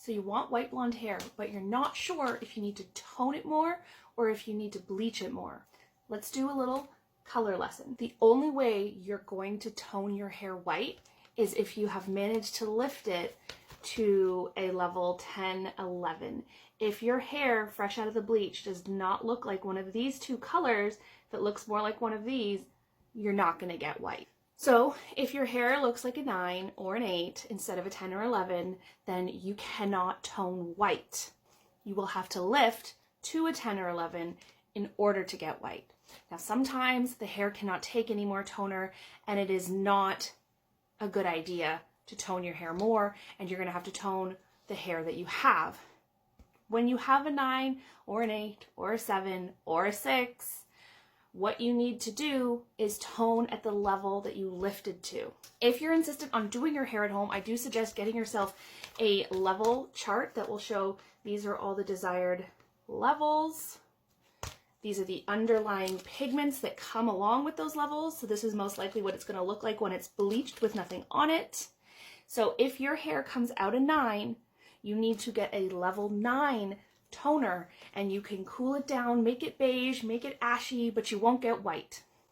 So you want white blonde hair, but you're not sure if you need to tone it more or if you need to bleach it more. Let's do a little color lesson. The only way you're going to tone your hair white is if you have managed to lift it to a level 10, 11. If your hair fresh out of the bleach does not look like one of these two colors, if it looks more like one of these, you're not going to get white. So if your hair looks like a 9 or an 8 instead of a 10 or 11, then you cannot tone white. You will have to lift to a 10 or 11 in order to get white. Now sometimes the hair cannot take any more toner and it is not a good idea to tone your hair more, and you're going to have to tone the hair that you have. When you have a 9 or an 8 or a 7 or a 6, what you need to do is tone at the level that you lifted to. If you're insistent on doing your hair at home, I do suggest getting yourself a level chart that will show these are all the desired levels. These are the underlying pigments that come along with those levels. So this is most likely what it's going to look like when it's bleached with nothing on it. So if your hair comes out a 9, you need to get a level 9 toner, and you can cool it down, make it beige, make it ashy, but you won't get white.